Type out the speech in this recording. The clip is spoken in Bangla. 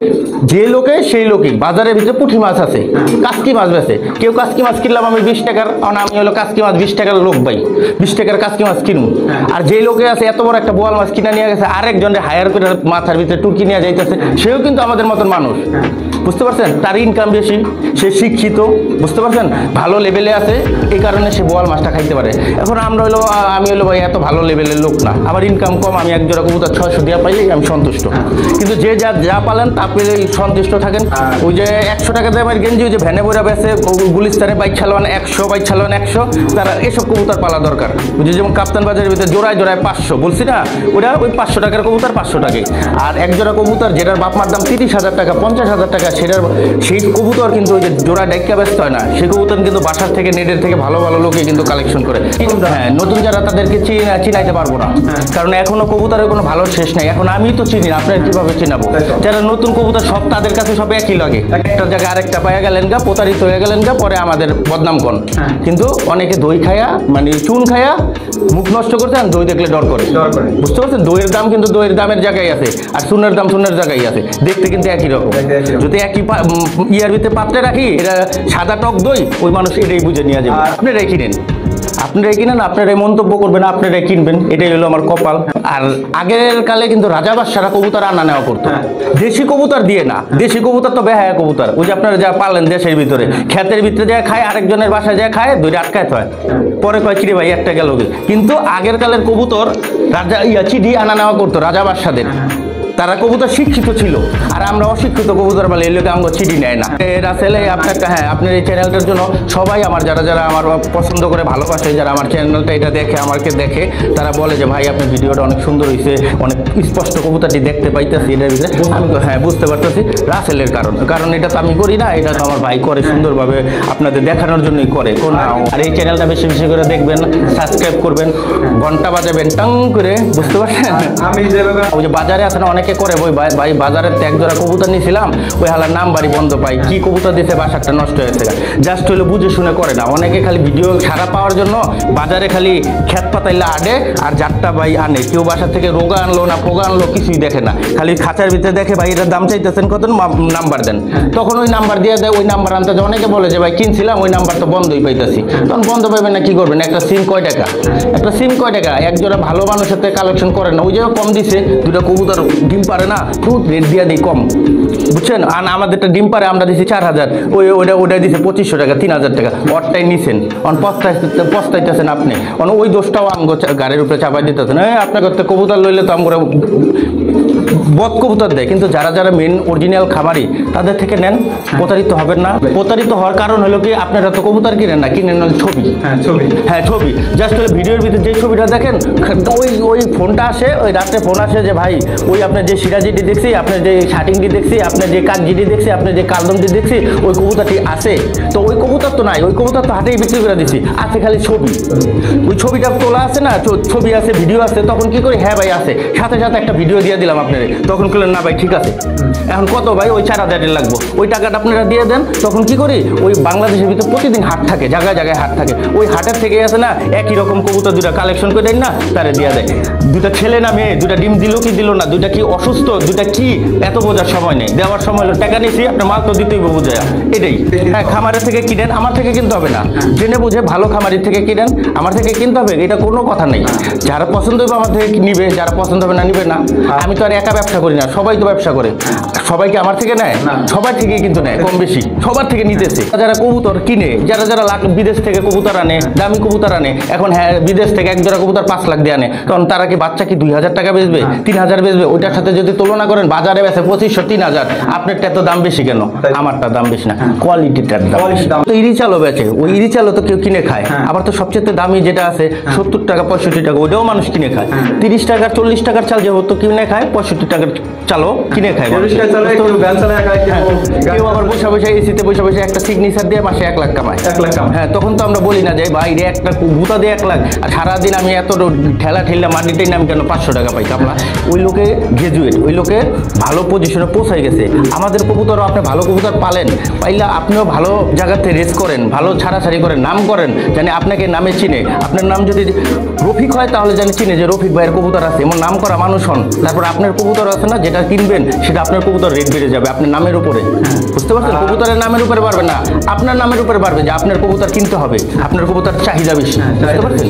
যে লোকে সেই লোকই বাজারের ভিতরে পুঁটি মাছ আছে, কাসকি মাছ বেছে। কেউ কাসকি মাছ কিনলাম আমি 20 টাকার, কারণ আমি হলো কাসকি মাছ 20 টাকার লোক ভাই, 20 টাকার কাসকি মাছ কিনুন। আর যে লোকে আছে এত বড় একটা বোয়াল মাছ কিনে নিয়ে গেছে, আরেকজনের হায়ার করে মাথার ভিতরে টুকি নিয়ে যাইতেছে, সেও কিন্তু আমাদের মতন মানুষ, বুঝতে পারছেন? তার ইনকাম বেশি, সে শিক্ষিত, বুঝতে পারছেন, ভালো লেভেলে আছে, এই কারণে সে বোয়াল মাছটা খাইতে পারে। এখন আমরা হলো আমি হলো ভাই এত ভালো লেভেলের লোক না, আমার ইনকাম কম, আমি এক জোড়া কবুতর 600 দিয়া পাইলেই আমি সন্তুষ্ট। কিন্তু যে যা পালেন তা পেলেই সন্তুষ্ট থাকেন। ওই যে 100 টাকা দামের গেঞ্জি ওই যে ভ্যানে বইরা বেছে, গুলিস্তানে বাইক চালান 100, বাইক চালান 100, তারা এসব কবুতর পালা দরকার। বুঝে যেমন কাপ্তান বাজারের ভিতরে জোড়ায় 500 বলছি না, ওটা ওই 500 টাকার কবুতর 500 টাকায়। আর এক জোড়া কবুতর যেটার বাপমার দাম 30,000 টাকা 50,000 টাকা, সেই কবুতর কিন্তু ওই যে জোড়া ডাইকা ব্যস্ত হয় না, সেই কবুতর কিন্তু বাসার থেকে নেটের থেকে ভালো ভালো লোকে কিন্তু কালেকশন করে। হ্যাঁ, নতুন যারা তাদেরকে চিনাইতে পারবো না, কারণ এখনো কবুতরের কোনো ভালো শেষ নাই। এখন আমি তো চিনি না, আপনার কিভাবে চিনাবো? যারা নতুন কবুতর সব তাদের কাছে সব একই লাগে, একটা জায়গায় আরেকটা পাইয়া গেলেন গা, প্রতারিত হয়ে গেলেন গা, পরে আমাদের বদনাম করেন। কিন্তু অনেকে দই খায়া মানে চুন খায়া মুখ নষ্ট করছে, আর দই দেখলে ডর করে, বুঝতে পারছেন? দইয়ের দাম কিন্তু দইয়ের দামের জায়গায় আছে, আর চুনের দাম চুনের জায়গায় আছে, দেখতে কিন্তু একই রকম। যদি একই ইয়ার ভিতরে পাত্রে রাখি, এটা সাদা টক দই, ওই মানুষ এটাই বুঝে নিয়ে যাবে। আপনারাই কিনেন, আপনারাই মন্তব্য করবেন, আপনারাই কিনবেন, এটাই হলো আমার কপাল। আর আগের কালে কিন্তু রাজা বাদশারা কবুতর আনা নেওয়া করতো, দেশি কবুতর দিয়ে না। দেশি কবুতর তো বেহায়া কবুতর, ওই যে আপনারা যা পালেন দেশের ভিতরে, ক্ষেতের ভিতরে যা খায়, আরেকজনের বাসায় যা খায়, দুইটা আটকায় হয়, পরে কয় কিরে ভাই একটা গেল। কিন্তু আগের কালের কবুতর রাজা চিঠি আনা নেওয়া করতো রাজা বাদশাদের, তারা কবুতর শিক্ষিত ছিল, আর আমরা অশিক্ষিত কবুতর বলে, এই লোকে আমাকে চিঠি নেয় না। রাসেল আপনার আপনার এই চ্যানেলটার জন্য সবাই আমার যারা আমার পছন্দ করে ভালোবাসে, যারা আমার চ্যানেলটা এটা দেখে, আমাকে দেখে, তারা বলে যে ভাই আপনার ভিডিওটা অনেক সুন্দর হয়েছে, অনেক স্পষ্ট কবুতরটি দেখতে পাইতেছি এটার ভিতরে। আমি তো হ্যাঁ বুঝতে পারতেছি রাসেলের কারণ এটা তো আমি করি না, এটা তো আমার ভাই করে সুন্দরভাবে, আপনাদের দেখানোর জন্যই করে। আর এই চ্যানেলটা বেশি বেশি করে দেখবেন, সাবস্ক্রাইব করবেন, ঘন্টা বাজাবেন টাং করে, বুঝতে পারছেন? আমি ওই যে বাজারে আছে না, অনেক করে বই ভাই বাজারের এক জোড়া কবুতর নিয়েছিলাম, ওই হালার নাম্বারই বন্ধ পাই, কি কবুতর দিতে বাসারটা নষ্ট হয়েছে, জাস্ট হইলো বুঝে শুনে করে না। অনেকে খালি ভিডিও সারা পাওয়ার জন্য বাজারে খালি খেত পাতাইলে আডে, আর যারটা ভাই আনে, কেউ বাসা থেকে রোগা আনলো না পোগা আনলো কিছুই দেখে না, খালি খাঁচার ভিতরে দেখে ভাই এটার দাম চাইতেছেন কত, নাম্বার দেন, তখন ওই নাম্বার দিয়ে দেয়, ওই নাম্বার আনতে অনেকে বলে যে ভাই কিনছিলাম ওই নাম্বার তো বন্ধই পাইতেছি, তখন বন্ধ পাইবেন না, কি করবেন? একটা সিম কয় টাকা, এক জোড়া ভালো মানুষের থেকে কালেকশন করেন না, ওই যে কম দিছে, দুটা কবুতর ডিম পারে না, খুব রেট দিয়ে দিই কম, বুঝছেন? আর আমাদেরটা ডিম পারে, আমরা দিছি 4,000, ওটা দিছে 2500 টাকা, 3,000 টাকা, ওরটাই নিছেন, পস্তাইতেছেন আপনি, ওই দোষটাও আমগো গাড়ির উপরে চাপাই দিতেছেন। আপনার করতে কবুতর লইলে তো আমরা বদ কবুতর দেয়, কিন্তু যারা মেন অরিজিনাল খামারি তাদের থেকে নেন, প্রতারিত হবেন না। প্রতারিত হওয়ার কারণ হলো কি, আপনারা তো কবুতর কিনেন না, কিনেন ছবি, ছবি জাস্ট হলে ভিডিওর ভিতরে যে ছবিটা দেখেন, ওই ফোনটা আসে, ওই রাত্রে ফোন আসে যে ভাই ওই আপনার যে সিরাজিটি দেখছি, আপনার যে শার্টিংটি দেখছি, আপনার যে কাকজিটি দেখছি, আপনার যে কালদমটি দেখছি, ওই কবুতরটি আছে, তো ওই কবুতর তো নাই, ওই কবুতর তো হাটেই বিক্রি করে দিচ্ছি, আছে খালি ছবি, ওই ছবিটা তোলা আছে না, ছবি আছে, ভিডিও আছে, তখন কি করি, হ্যাঁ ভাই আছে, সাথে সাথে একটা ভিডিও দিয়ে দিলাম আপনার, তখন বললেন না ভাই ঠিক আছে, এখন কত ভাই, ওই 4,000 লাগবো, ওই টাকাটা আপনারা দিয়ে দেন। তখন কি করি, ওই বাংলাদেশের ভিতরে প্রতিদিন হাট থাকে, জায়গায় জায়গায় হাট থাকে, ওই হাটের থেকে আছে না একই রকম কবুতর দুটা কালেকশন করে দেন না, তারা দিয়ে দেয়। দুটা ছেলে না মেয়ে, দুটা ডিম দিল কি দিল না, দুটা কি অসুস্থ, দুটা কি, এত বোঝার সময় নেই, দেওয়ার সময় হলো টাকা নিয়েছি, আপনার মাল তো দিতেই বোঝা, এটাই। হ্যাঁ, খামারের থেকে কিনেন, আমার থেকে কিনতে হবে না, জেনে বুঝে ভালো খামারের থেকে কিনেন, আমার থেকে কিনতে হবে, এটা কোনো কথা নেই। যারা পছন্দ হবে আমার থেকে নিবে, যারা পছন্দ হবে না নিবে না। আমি তো আর একা ব্যবসা করি না, সবাই তো ব্যবসা করে, সবাইকে আমার থেকে নেয়, সবার থেকে কিন্তু নেয়, কম বেশি সবার থেকে নিতেছে। যারা কবুতর কিনে, যারা বিদেশ থেকে কবুতর আনে, দামি কবুতর আনে, এখন হ্যাঁ বিদেশ থেকে এক জোড়া কবুতর 5 লাখ দিয়ে আনে, তখন তারা কি বাচ্চা কি 2,000 টাকা বেচবে, 3,000 বেচবে, ওইটার সাথে যদি তুলনা করেন বাজারে বেচে 2500 3,000, আপনারটা এত দাম বেশি কেন? আমারটা দাম বেশি না, কোয়ালিটিটার দাম। তো ইরিচালও বেচে, ওই ইরিচালও তো কেউ কিনে খায়, আবার তো সবচেয়ে দামি যেটা আছে 70 টাকা 65 টাকা, ওটাও মানুষ কিনে খায়। 30 টাকা 40 টাকার চাল যেহেতু কিনে খায়, 65 টাকার চালও কিনে খায়। কেউ আবার বসে বসে এসিতে বসে বসে একটা সিগনেচার দিয়ে মাসে 1 লাখ কামায়, 1 লাখ। হ্যাঁ, তখন তো আমরা বলি না যে ভাই রে একটা গুতা দিয়ে 1 লাখ, আর সারাদিন আমি এত ঠেলা মাটিতেই নাম কেন 500 টাকা পাই কামলা। ওই লোকে গ্রাজুয়েট, ওই লোকে ভালো পজিশনে পৌঁছাই গেছে। আমাদের কবুতরও আপনি ভালো কবুতর পালেন, পাইলে আপনিও ভালো জায়গাতে রেস করেন, ভালো ছাড়াছাড়ি করেন, নাম করেন, জানি আপনাকে নামে চিনে। আপনার নাম যদি রফিক হয় তাহলে জানি চিনে যে রফিক ভাইয়ের কবুতর আছে, এমন নাম করা মানুষ হন, তারপর আপনার কবুতর আছে না, যেটা কিনবেন সেটা আপনার কবুতর রেট বেড়ে যাবে আপনার নামের উপরে। বুঝতে পারছেন? কবুতরের নামের উপরে পারবে না, আপনার নামের উপরে পারবে যে আপনার কবুতর কিনতে হবে, আপনার কবুতর চাহিদা বেশি। বুঝতে পারছেন?